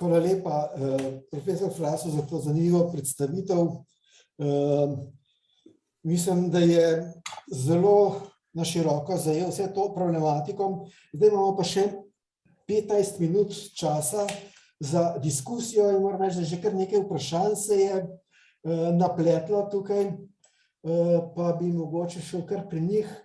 Hvala lepa, profesor Fraso, za to zanimivo predstavitev. Mislim, da je zelo na široko zajel vse to problematiko. Zdaj imamo pa še 15 minut časa za diskusijo in moram reči, da že kar nekaj vprašanj se je napletlo tukaj, pa bi mogoče šel kar pri njih.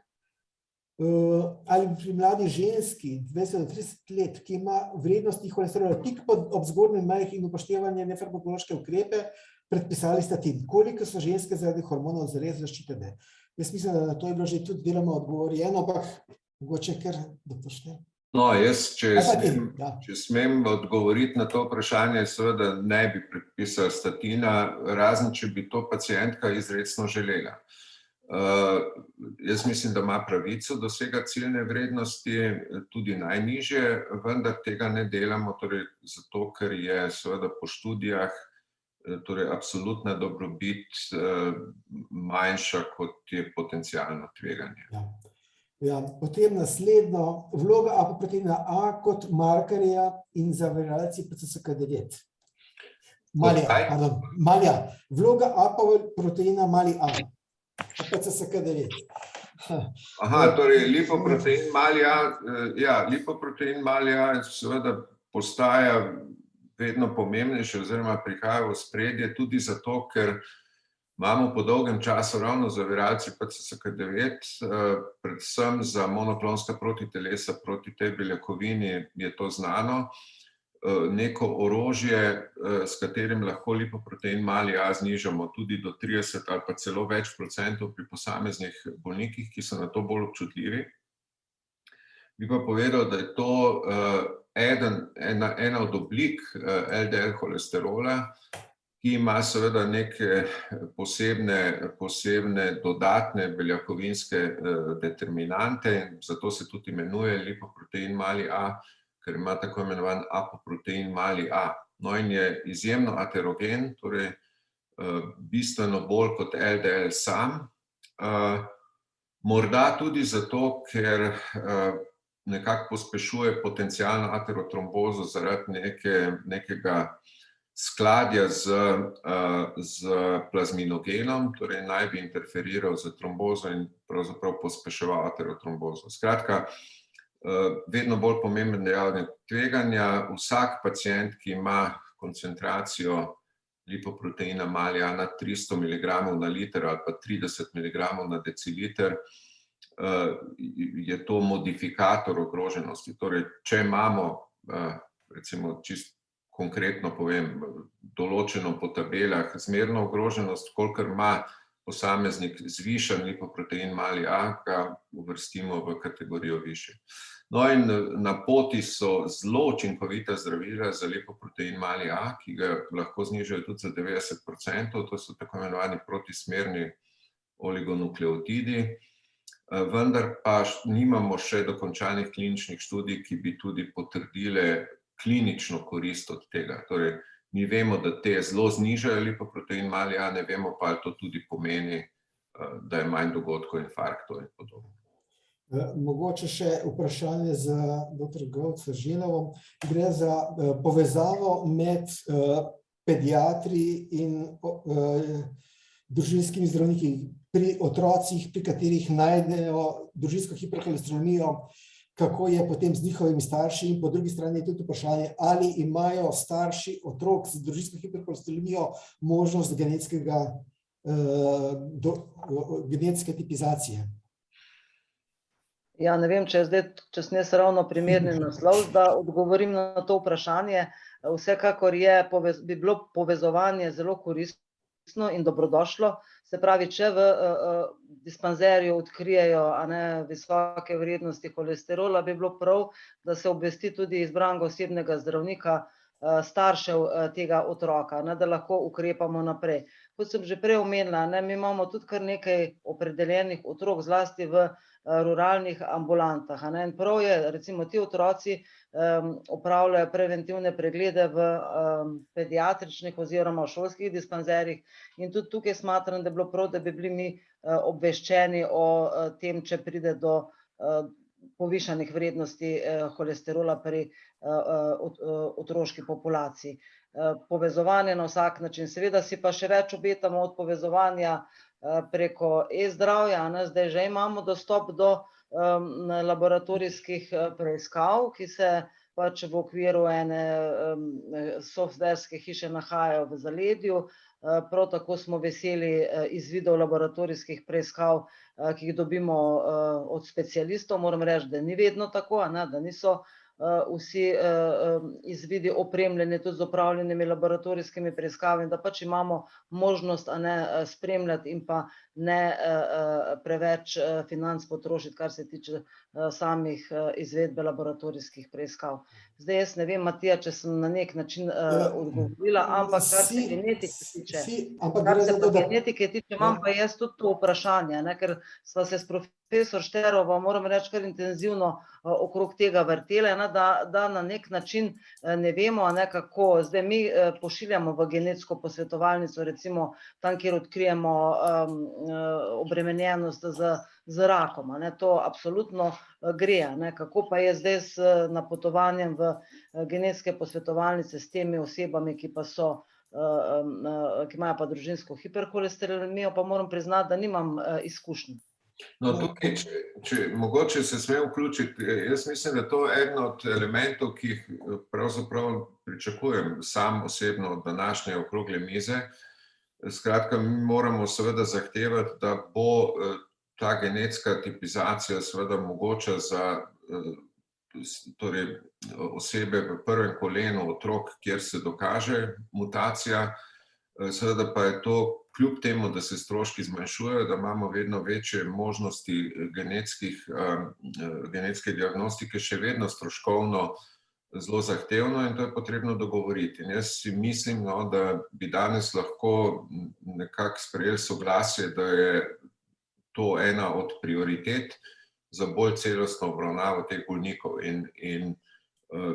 Ali pri mladi ženski 20 do 30 let, ki ima vrednosti holesterola tik ob zgornjih mejah in upoštevanje nefarmakološke ukrepe, predpisali statin. Koliko so ženske zaradi hormonov zares zaščitene? Jaz mislim, da na to je bilo že tudi deloma odgovorjeno, ampak mogoče kar dopuščam. No, jaz, če smem odgovoriti na to vprašanje, seveda ne bi predpisal statina, razen če bi to pacientka izrecno želela. Jaz mislim, da ima pravico dosegati ciljne vrednosti, tudi najnižje, vendar tega ne delamo, torej zato, ker je seveda po študijah torej absolutna dobrobit manjša, kot je potencialno tveganje. Ja, potem naslednjo, vloga apoproteina A kot markerja in zaviralci PCSK9. Malja, vloga apoproteina mali A. PCSK9. Aha, torej lipoprotein mali A, ja, lipoprotein mali A seveda postaja vedno pomembnejši oziroma prihaja v ospredje tudi zato, ker imamo po dolgem času ravno zaviralci PCSK9, predvsem za monoklonska protitelesa proti tej beljakovini je to znano, neko orožje, s katerim lahko lipoprotein mali A znižamo tudi do 30 ali pa celo več procentov pri posameznih bolnikih, ki so na to bolj občutljivi. Bi pa povedal, da je to ena od oblik LDL holesterola, ki ima seveda neke posebne dodatne beljakovinske determinante, zato se tudi imenuje lipoprotein mali A, ker ima tako imenovan apoprotein mali A. No in je izjemno aterogen, torej bistveno bolj kot LDL sam. Morda tudi zato, ker nekako pospešuje potencialno aterotrombozo zaradi nekega skladja z plazminogenom, torej naj bi interferiral z trombozo in pravzaprav pospeševal aterotrombozo. Skratka, vedno bolj pomemben dejavnik tveganja. Vsak pacient, ki ima koncentracijo lipoproteina mali A nad 300 mg na liter ali pa 30 mg na deciliter, je to modifikator ogroženosti. Torej, če imamo, recimo čisto konkretno povem, določeno po tabelah zmerno ogroženost, kolikor ima posameznik zvišan lipoprotein mali A, ga uvrstimo v kategorijo višje. No in na poti so zelo učinkovita zdravila za lipoprotein mali A, ki ga lahko znižajo tudi za 90%, to so tako imenovani protismerni oligonukleotidi, vendar pa nimamo še dokončanih kliničnih študij, ki bi tudi potrdile klinično korist od tega. Torej, mi vemo, da te zelo znižajo lipoprotein mali A, ne vemo pa, ali to tudi pomeni, da je manj dogodkov infarktov in podobno. Mogoče še vprašanje za dr. Govc-Erženovo. Gre za povezavo med pediatri in družinskimi zdravniki pri otrocih, pri katerih najdejo družinsko hiperholesterolemijo, kako je potem z njihovimi starši, in po drugi strani je tudi vprašanje, ali imajo starši otrok z družinsko hiperholesterolemijo možnost genetske tipizacije. Ja, ne vem, če je zdaj časnes ravno primerni naslov, da odgovorim na to vprašanje. Vsekakor bi bilo povezovanje zelo koristno in dobrodošlo. Se pravi, če v dispanzerju odkrijejo visoke vrednosti holesterola, bi bilo prav, da se obvesti tudi izbranega osebnega zdravnika staršev tega otroka, da lahko ukrepamo naprej. Kot sem že prej omenila, mi imamo tudi kar nekaj opredeljenih otrok, zlasti v ruralnih ambulantah. In prav je, recimo ti otroci opravljajo preventivne preglede v pediatričnih oziroma šolskih dispanzerjih in tudi tukaj smatram, da bi bilo prav, da bi bili mi obveščeni o tem, če pride do povišanih vrednosti holesterola pri otroški populaciji. Povezovanje na vsak način. Seveda si pa še več obetamo od povezovanja preko e-zdravja. Zdaj že imamo dostop do laboratorijskih preiskav, ki se pač v okviru ene softverske hiše nahajajo v zaledju. Prav tako smo veseli izvidov laboratorijskih preiskav, ki jih dobimo od specialistov. Moram reči, da ni vedno tako, da niso vsi izvidi opremljeni tudi z opravljenimi laboratorijskimi preiskavami, da pač imamo možnost spremljati in pa ne preveč financ potrošiti, kar se tiče samih izvedbe laboratorijskih preiskav. Zdaj jaz ne vem, Matija, če sem na nek način odgovorila, ampak kar se genetike tiče, imam pa jaz tudi to vprašanje, ker sva se s profesor Šterovo, moram reči, kar intenzivno okrog tega vrtele, da na nek način ne vemo, kako. Zdaj mi pošiljamo v genetsko posvetovalnico, recimo tam, kjer odkrijemo obremenjenost z rakom. To absolutno gre. Kako pa je zdaj s napotovanjem v genetske posvetovalnice s temi osebami, ki imajo pa družinsko hiperholesterolemijo, pa moram priznati, da nimam izkušnji. No, tukaj, mogoče se sme vključiti, jaz mislim, da to je eden od elementov, ki jih pravzaprav pričakujem sam osebno od današnje okrogle mize. Skratka, mi moramo seveda zahtevati, da bo ta genetska tipizacija seveda mogoča za osebe v prvem kolenu otrok, kjer se dokaže mutacija. Seveda pa je to kljub temu, da se stroški zmanjšujejo, da imamo vedno večje možnosti genetske diagnostike, še vedno stroškovno zelo zahtevno in to je potrebno dogovoriti. In jaz si mislim, da bi danes lahko nekako sprejeli soglasje, da je to ena od prioritet za bolj celostno obravnavo teh bolnikov. In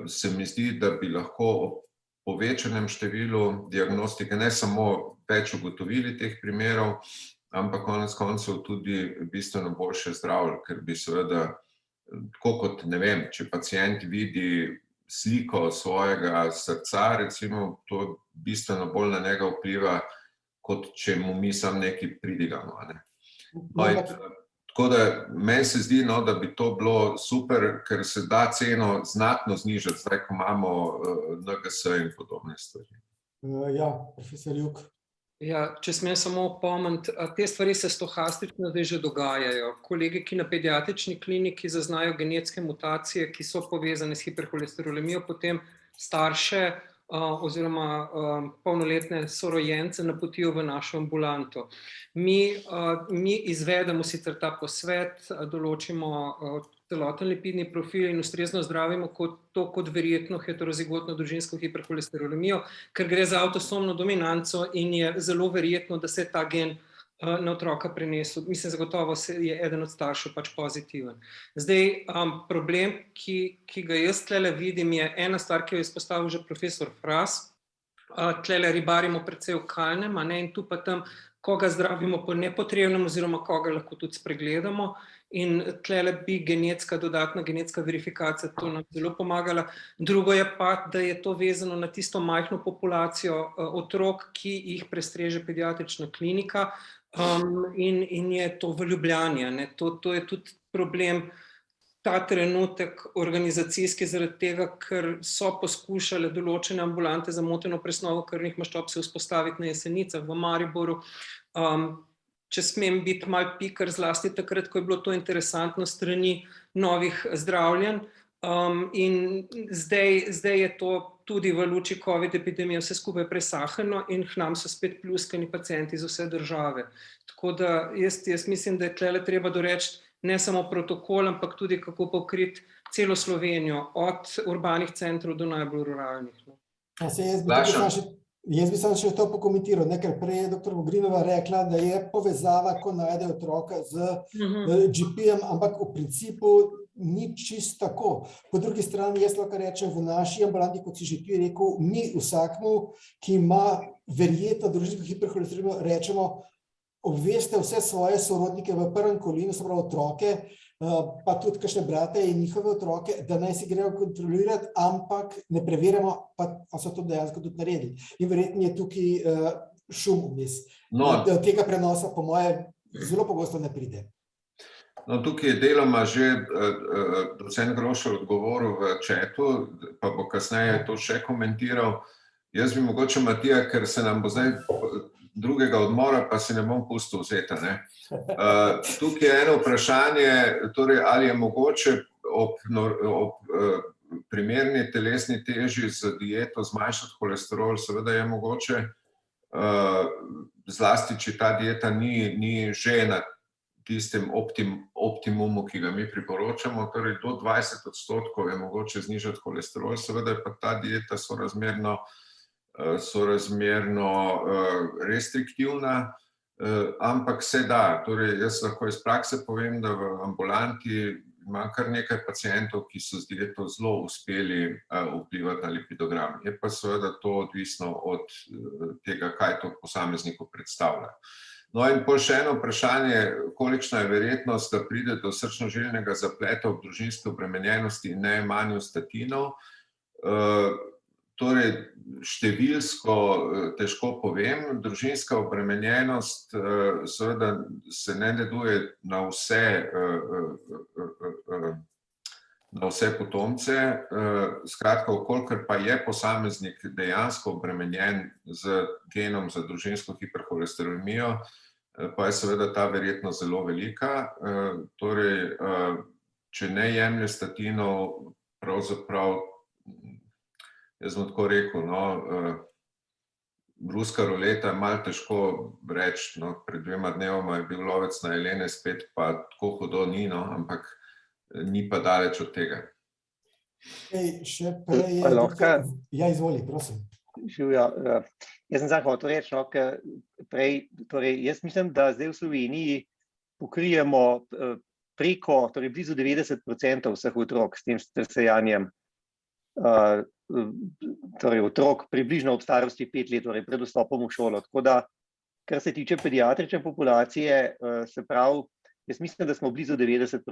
se mi zdi, da bi lahko ob povečanem številu diagnostike ne samo več ugotovili teh primerov, ampak konec koncev tudi bistveno boljše zdravili, ker bi seveda, tako kot, ne vem, če pacient vidi sliko svojega srca, recimo, to bistveno bolj na njega vpliva, kot če mu mi sam nekaj pridigamo. Tako da meni se zdi, da bi to bilo super, ker se da ceno znatno znižati, zdaj, ko imamo NGS in podobne stvari. Ja, profesor Jug. Ja, če smem samo opomniti, te stvari se stohastično zdaj že dogajajo. Kolegi, ki na pediatrični kliniki zaznajo genetske mutacije, ki so povezane s hiperholesterolemijo, potem starše oziroma polnoletne sorojence napotijo v našo ambulanto. Mi izvedemo sicer ta posvet, določimo celoten lipidni profil in ustrezno zdravimo to kot verjetno heterozigotno družinsko hiperholesterolemijo, ker gre za avtosomno dominanco in je zelo verjetno, da se ta gen na otroka prenesel. Mislim, zagotovo je eden od staršev pač pozitiven. Zdaj, problem, ki ga jaz tlele vidim, je ena stvar, ki jo je izpostavil že profesor Fras. Tlele ribarimo precej v kalnem, in tu pa tam, koga zdravimo po nepotrebnem oziroma koga lahko tudi spregledamo. In tlele bi dodatna genetska verifikacija to nam zelo pomagala. Drugo je pa, da je to vezano na tisto majhno populacijo otrok, ki jih prestreže pediatrična klinika, in je to v Ljubljani. To je tudi problem ta trenutek organizacijski, zaradi tega, ker so poskušale določene ambulante za moteno presnovo krvnih maščob se vzpostaviti na Jesenicah v Mariboru. Če smem biti malo pikar, zlasti takrat, ko je bilo to interesantno strani novih zdravljenj. In zdaj je to tudi v luči COVID epidemije vse skupaj presahano in k nam so spet pljuskani pacienti iz vse države. Tako da jaz mislim, da je tlele treba doreči ne samo protokol, ampak tudi kako pokriti celo Slovenijo, od urbanih centrov do najbolj ruralnih. Jaz bi samo še to pokomentiral, ker prej je dr. Vogrinova rekla, da je povezava, ko najde otroka z GP-jem, ampak v principu ni čisto tako. Po drugi strani, jaz lahko rečem, v naši ambulanti, kot si že ti rekel, mi vsakmu, ki ima verjetno družinsko hiperholesterolemijo, rečemo, obveste vse svoje sorodnike v prvem kolinu, se pravi otroke, pa tudi kakšne brate in njihove otroke, da naj si grejo kontrolirati, ampak ne preverjamo, pa so to dejansko tudi naredili. In verjetno je tukaj šum vmes. Tega prenosa, po moje, zelo pogosto ne pride. No, tukaj je deloma že docent Grošelj odgovoril v chatu, pa bo kasneje to še komentiral. Jaz bi mogoče, Matija, ker se nam bo zdaj drugega odmora, pa si ne bom pustil vzeti. Tukaj je eno vprašanje, torej, ali je mogoče ob primerni telesni teži z dieto zmanjšati holesterol. Seveda je mogoče, zlasti, če ta dieta ni že na tistem optimumu, ki ga mi priporočamo, torej do 20% je mogoče znižati holesterol, seveda je pa ta dieta sorazmerno restriktivna, ampak se da. Torej, jaz lahko iz prakse povem, da v ambulanti imam kar nekaj pacientov, ki so z dieto zelo uspeli vplivati na lipidogram. Je pa seveda to odvisno od tega, kaj to posamezniku predstavlja. No in pol še eno vprašanje, kolikšna je verjetnost, da pride do srčno-žilnega zapleta ob družinski obremenjenosti in nejemanju statinov. Torej, številsko težko povem, družinska obremenjenost seveda se ne deduje na vse potomce. Skratka, kolikor pa je posameznik dejansko obremenjen z genom za družinsko hiperholesterolemijo, pa je seveda ta verjetnost zelo velika. Torej, če ne jemlje statinov, pravzaprav, jaz bom tako rekel, ruska ruleta je malo težko reči, pred 2 dnevoma je bil lovec na jelene spet, pa tako hudo ni, ampak ni pa daleč od tega. Še prej je... Ja, izvoli, prosim. Jaz sem zdaj hotel reči, ker prej, torej jaz mislim, da zdaj v Sloveniji pokrijemo preko, torej blizu 90% vseh otrok s tem stresejanjem, torej otrok približno ob starosti 5 let, torej pred vstopom v šolo. Tako da, kar se tiče pediatrične populacije, se pravi, jaz mislim, da smo blizu 90%.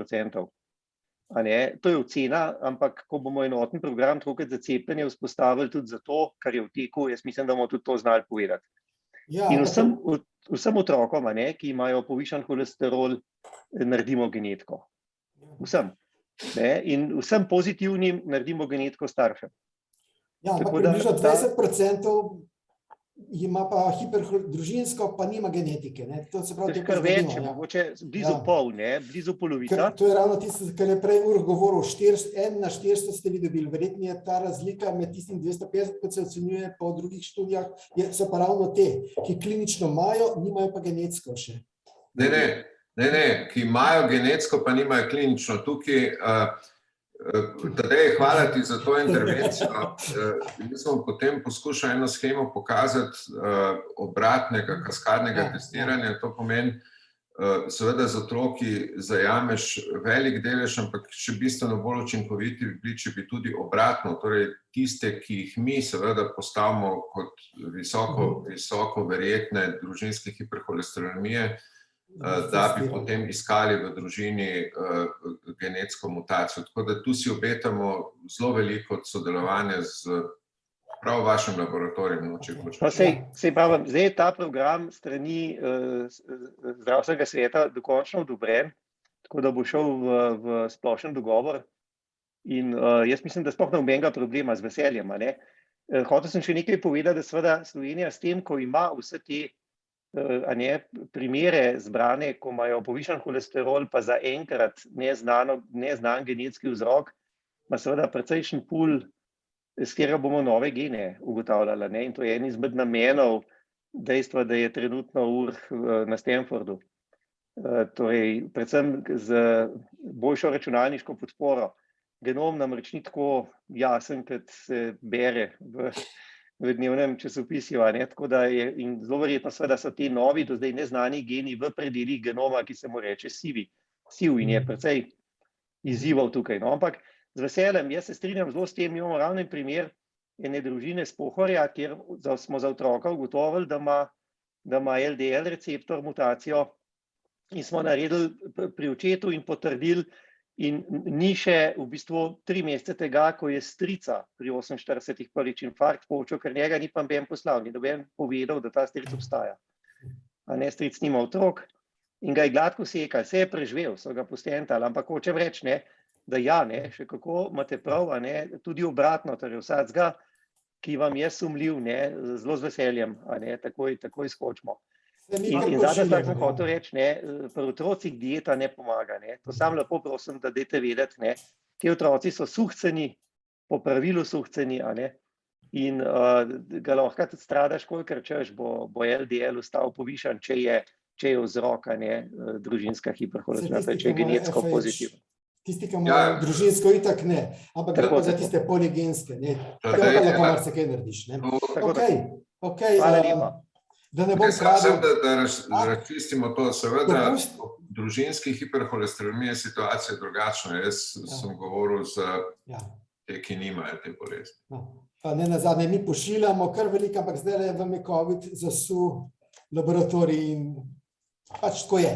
To je ocena, ampak ko bomo enoten program trokrat za cepljenje vzpostavili tudi zato, kar je v teku, jaz mislim, da bomo tudi to znali povedati. In vsem otrokom, ki imajo povišan holesterol, naredimo genetiko. Vsem. In vsem pozitivnim naredimo genetiko staršem. Ja, ampak približno 20% ima pa družinsko, pa nima genetike. To se pravi, kar več, mogoče blizu pol, blizu polovica. To je ravno tisto, kar je prej Uroš govoril, 1 na 400 ste vi dobili. Verjetno je ta razlika med tistim 250, kot se ocenjuje po drugih študijah, so pa ravno te, ki klinično imajo, nimajo pa genetsko še. Ne, ki imajo genetsko, pa nimajo klinično. Tukaj, Tadej, hvala ti za to intervencijo. Jaz sem potem poskušal eno shemo pokazati obratnega, kaskadnega testiranja. To pomeni, seveda z otroki zajameš velik delež, ampak še bistveno bolj učinkoviti bi, če bi tudi obratno, torej tiste, ki jih mi seveda postavimo kot visoko verjetne družinske hiperholesterolemije, da bi potem iskali v družini genetsko mutacijo. Tako da tu si obetamo zelo veliko sodelovanja z prav vašim laboratorijem. Sej pravim, zdaj je ta program strani Zdravstvenega sveta dokončno odobren, tako da bo šel v splošen dogovor. In jaz mislim, da sploh nobenega problema z veseljem. Hotel sem še nekaj povedati, da seveda Slovenija s tem, ko ima vse te primere zbrane, ko imajo povišan holesterol, pa zaenkrat neznan genetski vzrok, ima seveda precejšen pool, s katerega bomo nove gene ugotavljali. In to je en izmed namenov dejstva, da je trenutno na Stanfordu. Torej, predvsem z boljšo računalniško podporo. Genom namreč ni tako jasen, kot se bere v dnevnem časopisju, tako da je in zelo verjetno seveda so ti novi, do zdaj neznani geni v predelih genoma, ki se mu reče siv in je precej izzivov tukaj. Ampak z veseljem, jaz se strinjam zelo s tem, imamo ravno primer ene družine s Pohorja, kjer smo za otroka ugotovili, da ima da ima LDL receptor mutacijo in smo naredili pri očetu in potrdili, in ni še v bistvu 3 mesece tega, ko je strica pri 48 prvič infarkt počel, ker njega ni pa noben poslal, ni noben povedal, da ta stric obstaja. A ne, stric nima otrok in ga je gladko sekal, se je preživel, so ga postentali, ampak hočem reči, ne, da ja, ne, še kako imate prav, a ne, tudi obratno, torej vsakega, ki vam je sumljiv, ne, zelo z veseljem, a ne, takoj skočimo. In zadnja stvar sem hotel reči, ne, pri otrocih dieta ne pomaga, ne, to sam lepo prosim, da dajte vedeti, ne, ti otroci so suhceni, po pravilu suhceni, a ne, in ga lahko tudi stradaš, kolikor češ, bo LDL ostal povišan, če je vzrok, a ne, družinska hiperholesterolemija, če je genetsko pozitiven. Tisti, ki imajo družinsko, itak ne, ampak gre pa za tiste poligenske, ne, tako pa lahko marsikaj narediš, ne. Okej, Hvala lepa. Da ne bom kradel. Da razčistimo to, seveda, družinski hiperholesterolemija je situacija drugačna. Jaz sem govoril za te, ki nimajo te bolezni. Pa ne nazadnje, mi pošiljamo kar veliko, ampak zdaj vam je COVID zasul laboratorij in pač tako je.